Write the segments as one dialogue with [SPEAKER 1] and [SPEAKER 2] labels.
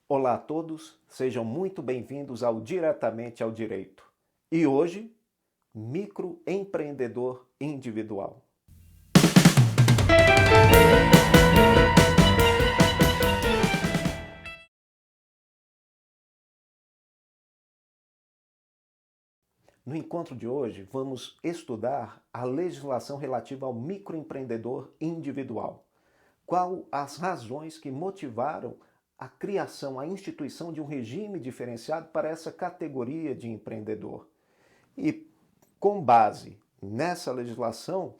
[SPEAKER 1] Olá a todos, sejam muito bem-vindos ao Diretamente ao Direito. E hoje, microempreendedor individual. No encontro de hoje, vamos estudar a legislação relativa ao microempreendedor individual. Quais as razões que motivaram a criação, a instituição de um regime diferenciado para essa categoria de empreendedor? E com base nessa legislação,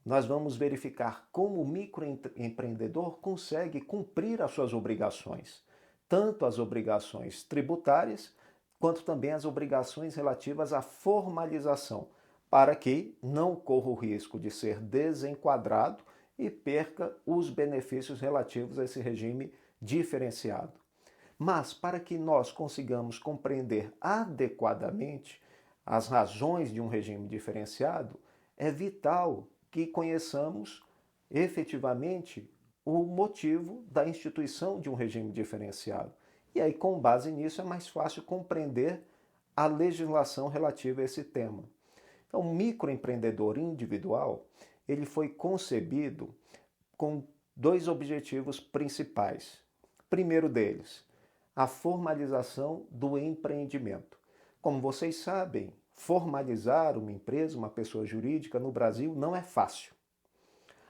[SPEAKER 1] nós vamos verificar como o microempreendedor consegue cumprir as suas obrigações, tanto as obrigações tributárias, quanto também as obrigações relativas à formalização, para que não corra o risco de ser desenquadrado e perca os benefícios relativos a esse regime diferenciado. Mas para que nós consigamos compreender adequadamente as razões de um regime diferenciado, é vital que conheçamos efetivamente o motivo da instituição de um regime diferenciado. E aí, com base nisso, é mais fácil compreender a legislação relativa a esse tema. Então, o microempreendedor individual, ele foi concebido com dois objetivos principais. Primeiro deles, a formalização do empreendimento. Como vocês sabem, formalizar uma empresa, uma pessoa jurídica no Brasil não é fácil.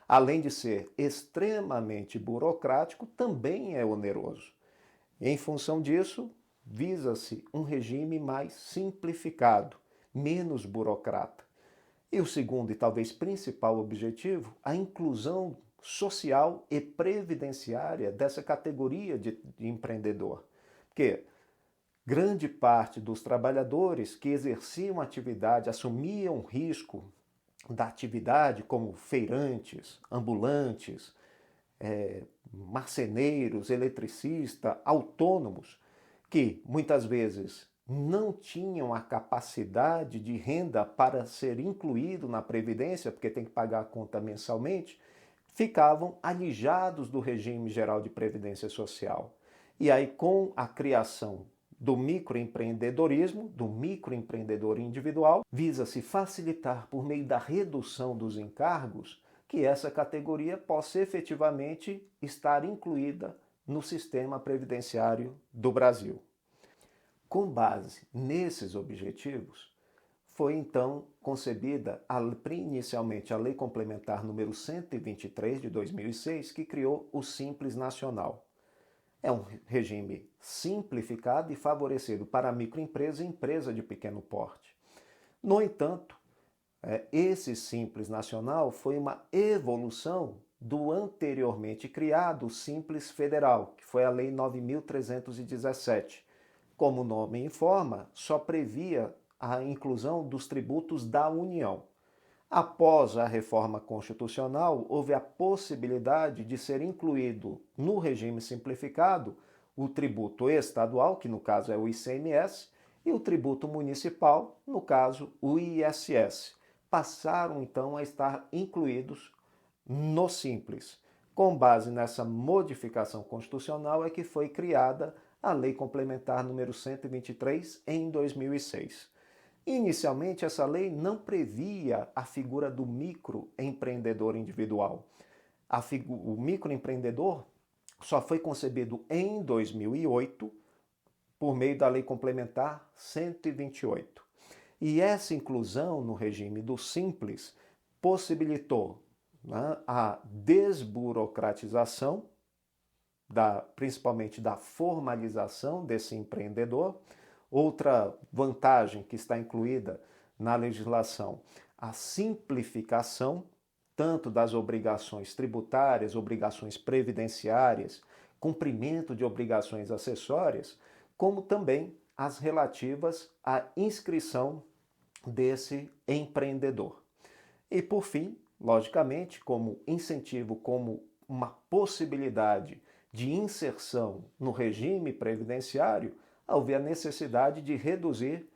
[SPEAKER 1] Além de ser extremamente burocrático, também é oneroso. Em função disso, visa-se um regime mais simplificado, menos burocrata. E o segundo e talvez principal objetivo, a inclusão social e previdenciária dessa categoria de empreendedor. Porque grande parte dos trabalhadores que exerciam atividade, assumiam risco da atividade, como feirantes, ambulantes, marceneiros, eletricistas, autônomos, que muitas vezes não tinham a capacidade de renda para ser incluído na Previdência, porque tem que pagar a conta mensalmente, ficavam alijados do regime geral de Previdência Social. E aí, com a criação do microempreendedorismo, do microempreendedor individual, visa-se facilitar, por meio da redução dos encargos, que essa categoria possa efetivamente estar incluída no sistema previdenciário do Brasil. Com base nesses objetivos, foi então concebida inicialmente a Lei Complementar número 123 de 2006, que criou o Simples Nacional. É um regime simplificado e favorecido para a microempresa e empresa de pequeno porte. No entanto, esse Simples Nacional foi uma evolução do anteriormente criado Simples Federal, que foi a Lei 9.317. Como o nome informa, só previa a inclusão dos tributos da União. Após a reforma constitucional, houve a possibilidade de ser incluído no regime simplificado o tributo estadual, que no caso é o ICMS, e o tributo municipal, no caso o ISS. Passaram então a estar incluídos no Simples. Com base nessa modificação constitucional é que foi criada a Lei Complementar número 123 em 2006. Inicialmente, essa lei não previa a figura do microempreendedor individual. O microempreendedor só foi concebido em 2008 por meio da Lei Complementar 128. E essa inclusão no regime do Simples possibilitou, né, a desburocratização, principalmente da formalização desse empreendedor. Outra vantagem que está incluída na legislação, a simplificação tanto das obrigações tributárias, obrigações previdenciárias, cumprimento de obrigações acessórias, como também as relativas à inscrição desse empreendedor. E por fim, logicamente, como incentivo, como uma possibilidade de inserção no regime previdenciário, houve a necessidade de reduzir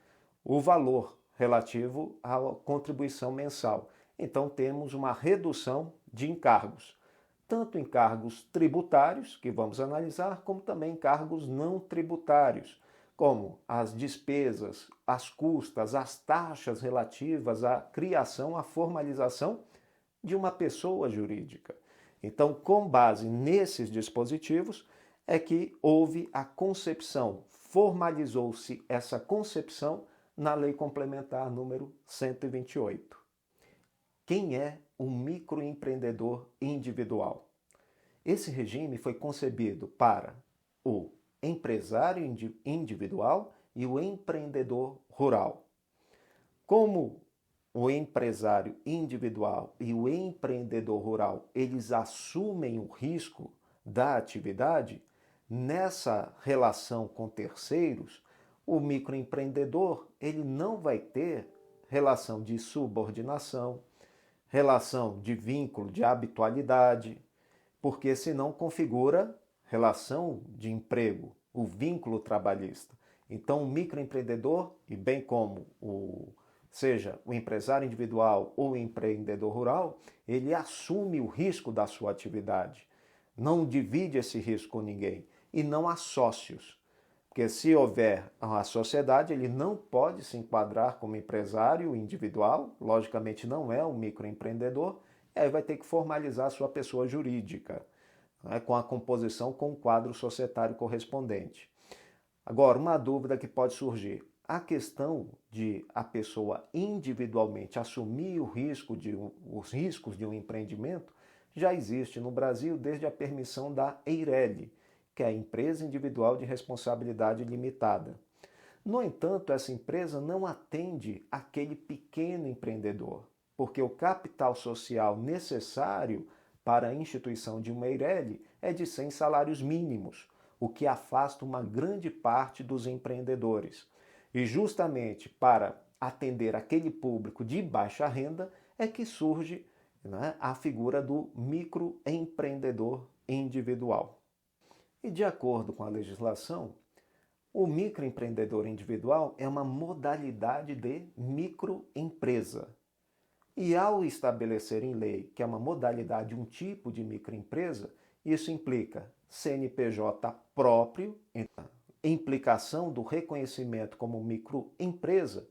[SPEAKER 1] o valor relativo à contribuição mensal. Então temos uma redução de encargos. tanto em cargos tributários, que vamos analisar, como também em cargos não tributários, como as despesas, as custas, as taxas relativas à criação, à formalização de uma pessoa jurídica. Então, com base nesses dispositivos, é que houve a concepção, formalizou-se essa concepção na Lei Complementar número 128. Quem é o microempreendedor individual? Esse regime foi concebido para o empresário individual e o empreendedor rural. Como o empresário individual e o empreendedor rural, eles assumem o risco da atividade, nessa relação com terceiros, o microempreendedor ele não vai ter relação de subordinação, relação de vínculo de habitualidade, porque senão configura relação de emprego, o vínculo trabalhista. Então, o microempreendedor, e bem como seja o empresário individual ou o empreendedor rural, ele assume o risco da sua atividade. Não divide esse risco com ninguém. E não há sócios. Porque se houver a sociedade, ele não pode se enquadrar como empresário individual, logicamente não é um microempreendedor, e aí vai ter que formalizar a sua pessoa jurídica, né, com a composição com o quadro societário correspondente. Agora, uma dúvida que pode surgir. A questão de a pessoa individualmente assumir os riscos de um empreendimento já existe no Brasil desde a permissão da EIRELI, que é a Empresa Individual de Responsabilidade Limitada. No entanto, essa empresa não atende aquele pequeno empreendedor, porque o capital social necessário para a instituição de uma EIRELI é de 100 salários mínimos, o que afasta uma grande parte dos empreendedores. E justamente para atender aquele público de baixa renda é que surge, né, a figura do microempreendedor individual. E de acordo com a legislação, o microempreendedor individual é uma modalidade de microempresa. E ao estabelecer em lei que é uma modalidade, um tipo de microempresa, isso implica CNPJ próprio, implicação do reconhecimento como microempresa,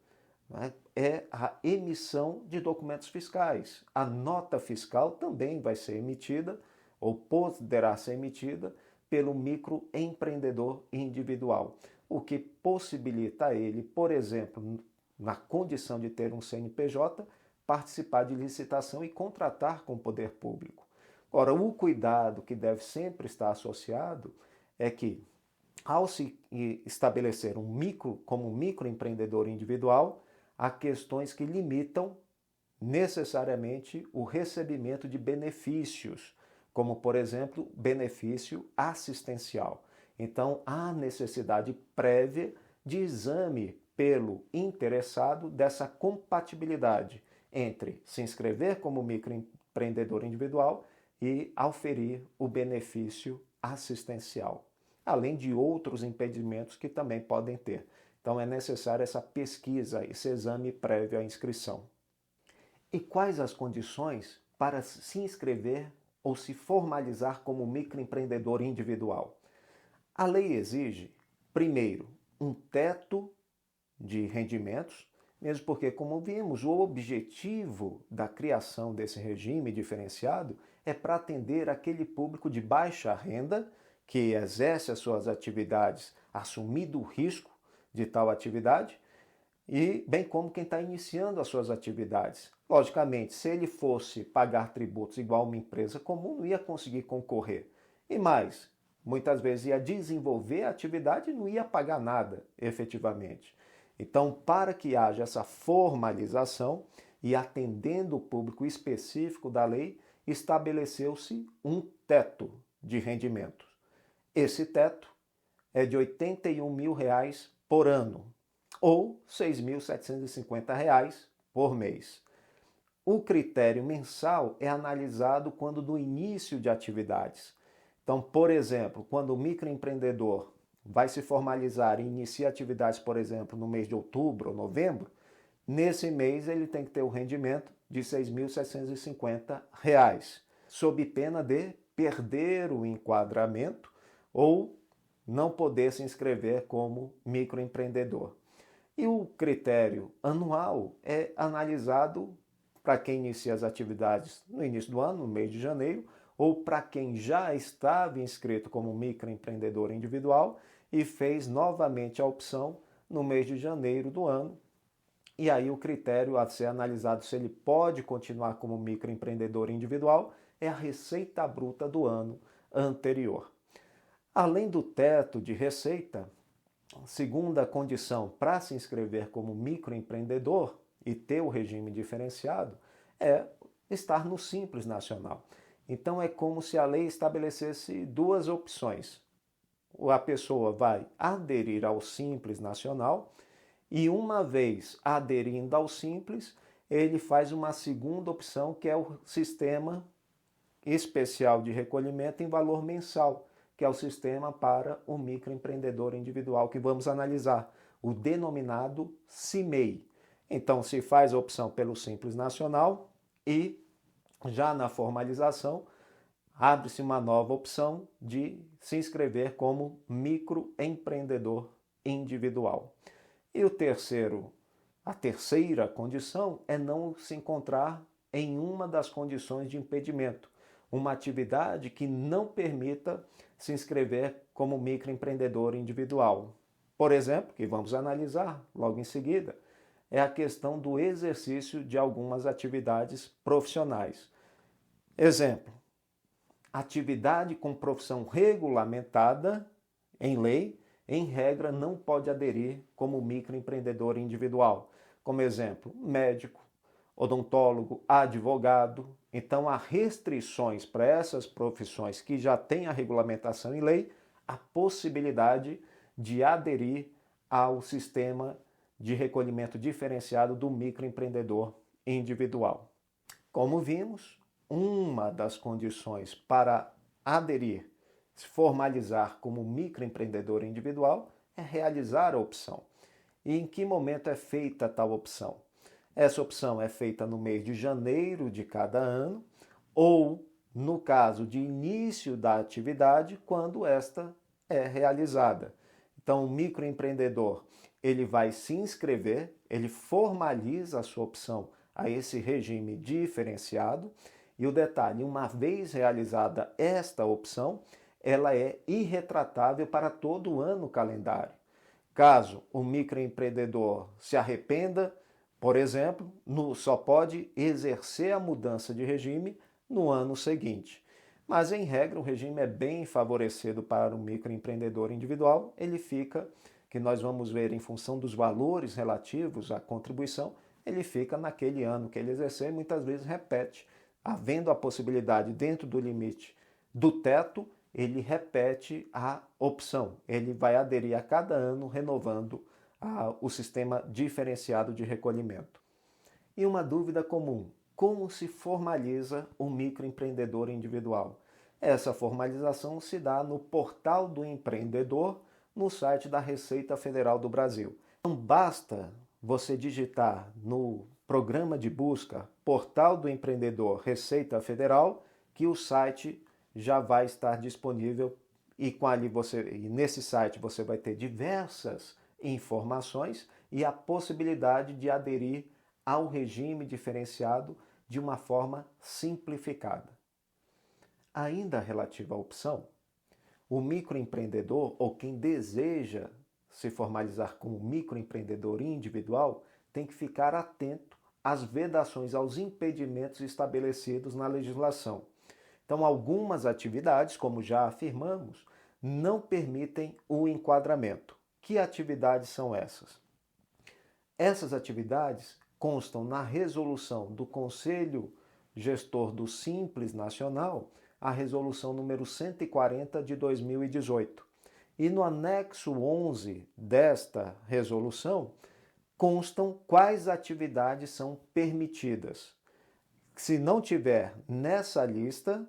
[SPEAKER 1] né, é a emissão de documentos fiscais. A nota fiscal também vai ser emitida, ou poderá ser emitida, pelo microempreendedor individual, o que possibilita a ele, por exemplo, na condição de ter um CNPJ, participar de licitação e contratar com o poder público. Ora, o cuidado que deve sempre estar associado é que, ao se estabelecer como microempreendedor individual, há questões que limitam necessariamente o recebimento de benefícios, como, por exemplo, benefício assistencial. Então, há necessidade prévia de exame pelo interessado dessa compatibilidade entre se inscrever como microempreendedor individual e auferir o benefício assistencial, além de outros impedimentos que também podem ter. Então, é necessária essa pesquisa, esse exame prévio à inscrição. E quais as condições para se inscrever ou se formalizar como microempreendedor individual? A lei exige, primeiro, um teto de rendimentos, mesmo porque, como vimos, o objetivo da criação desse regime diferenciado é para atender aquele público de baixa renda que exerce as suas atividades assumindo o risco de tal atividade, e bem como quem está iniciando as suas atividades. Logicamente, se ele fosse pagar tributos igual uma empresa comum, não ia conseguir concorrer. E mais, muitas vezes ia desenvolver a atividade e não ia pagar nada, efetivamente. Então, para que haja essa formalização e atendendo o público específico da lei, estabeleceu-se um teto de rendimentos. Esse teto é de R$ 81 mil por ano, ou R$ 6.750 por mês. O critério mensal é analisado quando do início de atividades. Então, por exemplo, quando o microempreendedor vai se formalizar e inicia atividades, por exemplo, no mês de outubro ou novembro, nesse mês ele tem que ter o rendimento de R$ 6.750, sob pena de perder o enquadramento ou não poder se inscrever como microempreendedor. E o critério anual é analisado para quem inicia as atividades no início do ano, no mês de janeiro, ou para quem já estava inscrito como microempreendedor individual e fez novamente a opção no mês de janeiro do ano. E aí o critério a ser analisado se ele pode continuar como microempreendedor individual é a receita bruta do ano anterior. Além do teto de receita, segunda condição para se inscrever como microempreendedor e ter o regime diferenciado é estar no Simples Nacional. Então é como se a lei estabelecesse duas opções. A pessoa vai aderir ao Simples Nacional e uma vez aderindo ao Simples, ele faz uma segunda opção que é o Sistema Especial de Recolhimento em Valor Mensal, que é o sistema para o microempreendedor individual que vamos analisar, o denominado CIMEI. Então se faz a opção pelo Simples Nacional e já na formalização abre-se uma nova opção de se inscrever como microempreendedor individual. E a terceira condição é não se encontrar em uma das condições de impedimento, uma atividade que não permita se inscrever como microempreendedor individual. Por exemplo, que vamos analisar logo em seguida, é a questão do exercício de algumas atividades profissionais. Exemplo, atividade com profissão regulamentada em lei, em regra, não pode aderir como microempreendedor individual. Como exemplo, médico, odontólogo, advogado. Então, há restrições para essas profissões que já têm a regulamentação em lei, a possibilidade de aderir ao sistema de recolhimento diferenciado do microempreendedor individual. Como vimos, uma das condições para aderir, se formalizar como microempreendedor individual, é realizar a opção. E em que momento é feita tal opção? Essa opção é feita no mês de janeiro de cada ano ou, no caso de início da atividade, quando esta é realizada. Então, o microempreendedor ele vai se inscrever, ele formaliza a sua opção a esse regime diferenciado e o detalhe, uma vez realizada esta opção, ela é irretratável para todo o ano calendário. Caso o microempreendedor se arrependa, por exemplo, só pode exercer a mudança de regime no ano seguinte. Mas, em regra, o regime é bem favorecido para o microempreendedor individual. Ele fica, que nós vamos ver em função dos valores relativos à contribuição, ele fica naquele ano que ele exercer e muitas vezes repete. Havendo a possibilidade dentro do limite do teto, ele repete a opção. Ele vai aderir a cada ano renovando o sistema diferenciado de recolhimento. E uma dúvida comum, como se formaliza o microempreendedor individual? Essa formalização se dá no Portal do Empreendedor, no site da Receita Federal do Brasil. Não basta você digitar no programa de busca Portal do Empreendedor Receita Federal, que o site já vai estar disponível e nesse site você vai ter diversas informações e a possibilidade de aderir ao regime diferenciado de uma forma simplificada. Ainda relativa à opção, o microempreendedor ou quem deseja se formalizar como microempreendedor individual tem que ficar atento às vedações, aos impedimentos estabelecidos na legislação. Então, algumas atividades, como já afirmamos, não permitem o enquadramento. Que atividades são essas? Essas atividades constam na resolução do Conselho Gestor do Simples Nacional, a resolução número 140 de 2018. E no anexo 11 desta resolução constam quais atividades são permitidas. Se não tiver nessa lista,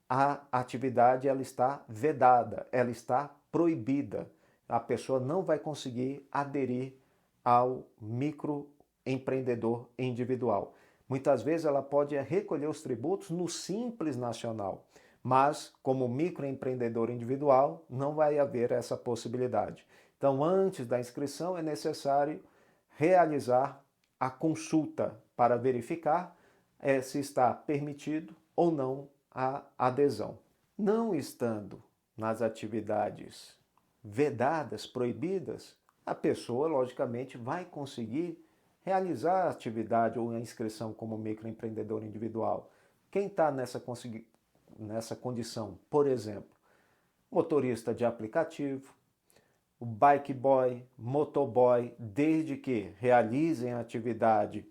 [SPEAKER 1] a atividade ela está vedada, ela está proibida. A pessoa não vai conseguir aderir ao microempreendedor individual. Muitas vezes ela pode recolher os tributos no Simples Nacional, Mas, como microempreendedor individual, não vai haver essa possibilidade. Então, antes da inscrição, é necessário realizar a consulta para verificar se está permitido ou não a adesão. Não estando nas atividades vedadas, proibidas, a pessoa, logicamente, vai conseguir realizar a atividade ou a inscrição como microempreendedor individual. Quem está nessa condição, por exemplo, motorista de aplicativo, o bike boy, motoboy, desde que realizem a atividade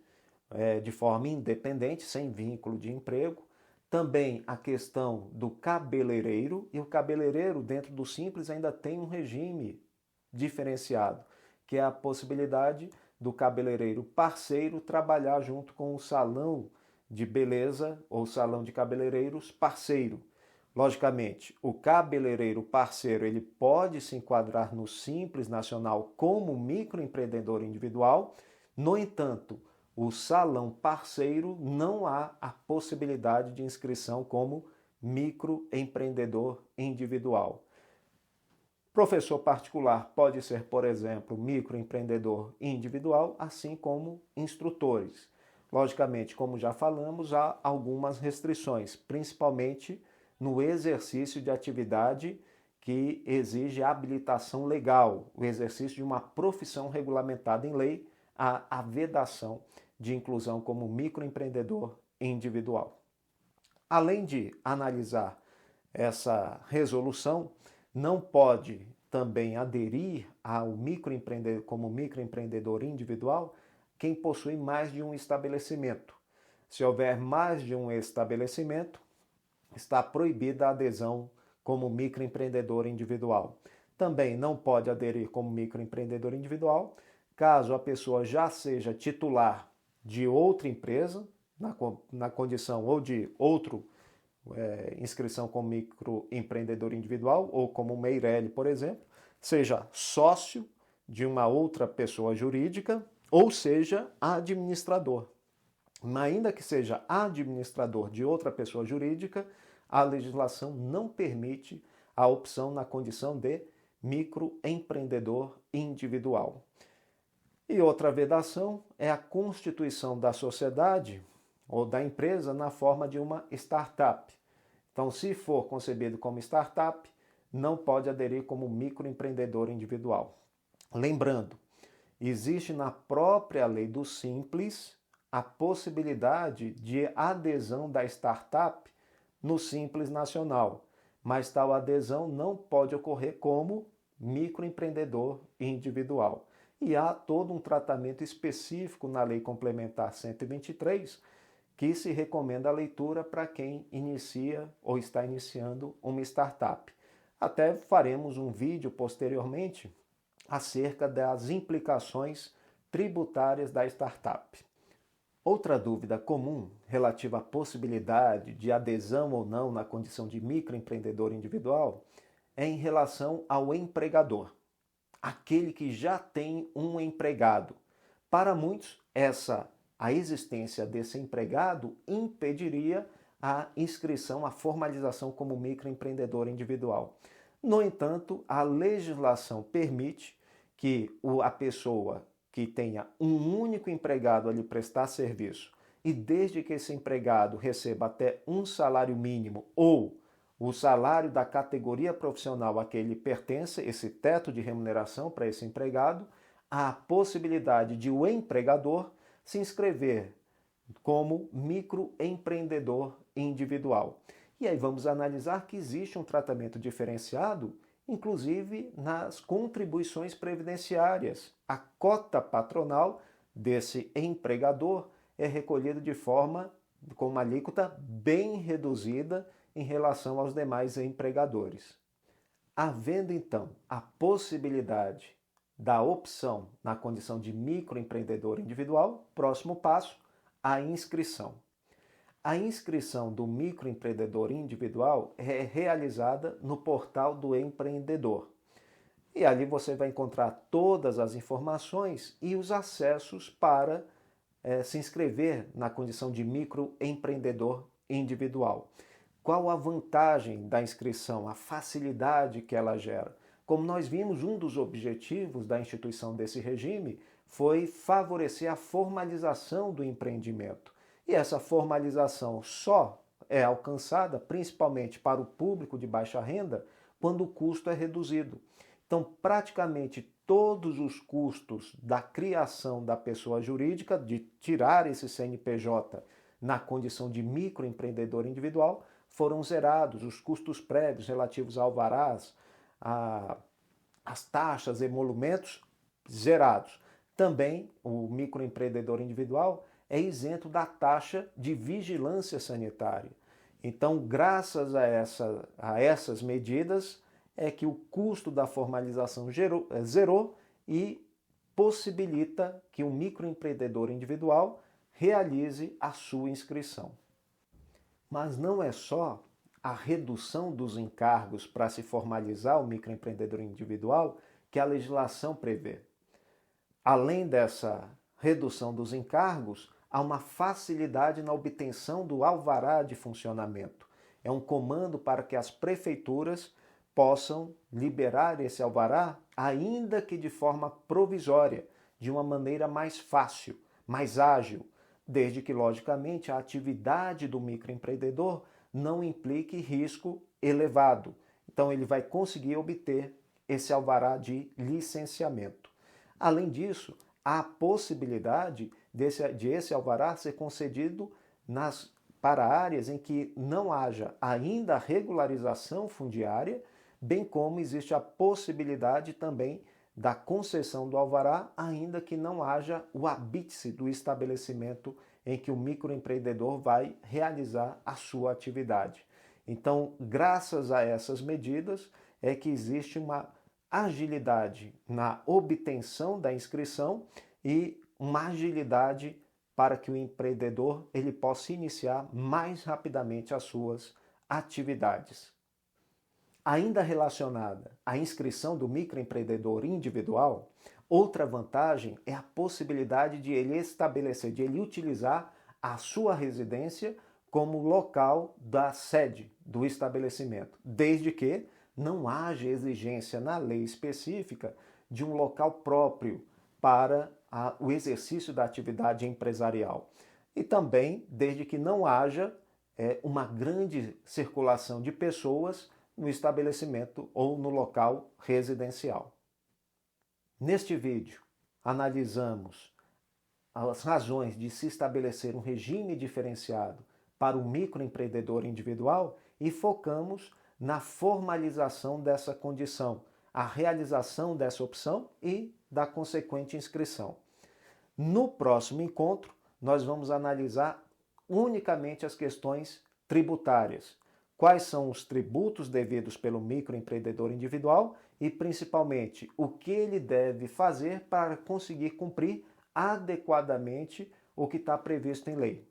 [SPEAKER 1] de forma independente, sem vínculo de emprego. Também a questão do cabeleireiro, e o cabeleireiro dentro do Simples ainda tem um regime diferenciado, que é a possibilidade do cabeleireiro parceiro trabalhar junto com o salão de beleza ou salão de cabeleireiros parceiro. Logicamente, o cabeleireiro parceiro ele pode se enquadrar no Simples Nacional como microempreendedor individual. No entanto, o salão parceiro não há a possibilidade de inscrição como microempreendedor individual. Professor particular pode ser, por exemplo, microempreendedor individual, assim como instrutores. Logicamente, como já falamos, há algumas restrições, principalmente no exercício de atividade que exige habilitação legal, o exercício de uma profissão regulamentada em lei, a vedação de inclusão como microempreendedor individual. Além de analisar essa resolução, não pode também aderir ao microempreendedor como microempreendedor individual quem possui mais de um estabelecimento. Se houver mais de um estabelecimento, está proibida a adesão como microempreendedor individual. Também não pode aderir como microempreendedor individual caso a pessoa já seja titular de outra empresa, na condição ou de outra inscrição como microempreendedor individual, ou como Meirelli, por exemplo, seja sócio de uma outra pessoa jurídica, ou seja administrador. Mas ainda que seja administrador de outra pessoa jurídica, a legislação não permite a opção na condição de microempreendedor individual. E outra vedação é a constituição da sociedade ou da empresa na forma de uma startup. Então, se for concebido como startup, não pode aderir como microempreendedor individual. Lembrando, existe na própria lei do Simples a possibilidade de adesão da startup no Simples Nacional, mas tal adesão não pode ocorrer como microempreendedor individual. E há todo um tratamento específico na Lei Complementar 123 que se recomenda a leitura para quem inicia ou está iniciando uma startup. Até faremos um vídeo posteriormente acerca das implicações tributárias da startup. Outra dúvida comum relativa à possibilidade de adesão ou não na condição de microempreendedor individual é em relação ao empregador, aquele que já tem um empregado. Para muitos, a existência desse empregado impediria a inscrição, a formalização como microempreendedor individual. No entanto, a legislação permite que a pessoa que tenha um único empregado a lhe prestar serviço e desde que esse empregado receba até um salário mínimo ou o salário da categoria profissional a que ele pertence, esse teto de remuneração para esse empregado, há a possibilidade de o empregador se inscrever como microempreendedor individual. E aí vamos analisar que existe um tratamento diferenciado, inclusive nas contribuições previdenciárias. A cota patronal desse empregador é recolhida com uma alíquota bem reduzida em relação aos demais empregadores. Havendo então a possibilidade da opção na condição de microempreendedor individual, próximo passo, a inscrição. A inscrição do microempreendedor individual é realizada no portal do empreendedor. E ali você vai encontrar todas as informações e os acessos para se inscrever na condição de microempreendedor individual. Qual a vantagem da inscrição, a facilidade que ela gera? Como nós vimos, um dos objetivos da instituição desse regime foi favorecer a formalização do empreendimento. E essa formalização só é alcançada, principalmente para o público de baixa renda, quando o custo é reduzido. Então, praticamente todos os custos da criação da pessoa jurídica, de tirar esse CNPJ na condição de microempreendedor individual, foram zerados. Os custos prévios relativos a alvarás, as taxas, emolumentos, zerados. Também o microempreendedor individual é isento da taxa de vigilância sanitária. Então, graças a essas medidas, é que o custo da formalização zerou e possibilita que o microempreendedor individual realize a sua inscrição. Mas não é só a redução dos encargos para se formalizar o microempreendedor individual que a legislação prevê. Além dessa redução dos encargos, há uma facilidade na obtenção do alvará de funcionamento. É um comando para que as prefeituras possam liberar esse alvará, ainda que de forma provisória, de uma maneira mais fácil, mais ágil, desde que, logicamente, a atividade do microempreendedor não implique risco elevado. Então, ele vai conseguir obter esse alvará de licenciamento. Além disso, há a possibilidade de esse alvará ser concedido para áreas em que não haja ainda regularização fundiária, bem como existe a possibilidade também da concessão do alvará, ainda que não haja o habite-se do estabelecimento em que o microempreendedor vai realizar a sua atividade. Então, graças a essas medidas, é que existe uma agilidade na obtenção da inscrição e uma agilidade para que o empreendedor ele possa iniciar mais rapidamente as suas atividades. Ainda relacionada à inscrição do microempreendedor individual, outra vantagem é a possibilidade de ele estabelecer, de ele utilizar a sua residência como local da sede do estabelecimento, desde que não haja exigência na lei específica de um local próprio para o exercício da atividade empresarial. E também desde que não haja uma grande circulação de pessoas no estabelecimento ou no local residencial. Neste vídeo, analisamos as razões de se estabelecer um regime diferenciado para o microempreendedor individual e focamos na formalização dessa condição, a realização dessa opção e da consequente inscrição. No próximo encontro, nós vamos analisar unicamente as questões tributárias. Quais são os tributos devidos pelo microempreendedor individual e, principalmente, o que ele deve fazer para conseguir cumprir adequadamente o que está previsto em lei.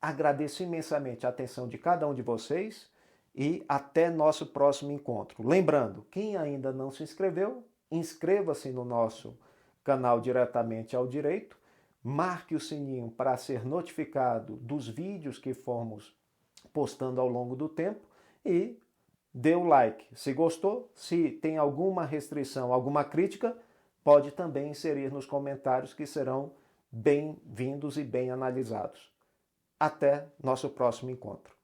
[SPEAKER 1] Agradeço imensamente a atenção de cada um de vocês e até nosso próximo encontro. Lembrando, quem ainda não se inscreveu, inscreva-se no nosso canal Diretamente ao Direito, marque o sininho para ser notificado dos vídeos que formos postando ao longo do tempo e dê o like se gostou. Se tem alguma restrição, alguma crítica, pode também inserir nos comentários que serão bem-vindos e bem analisados. Até nosso próximo encontro.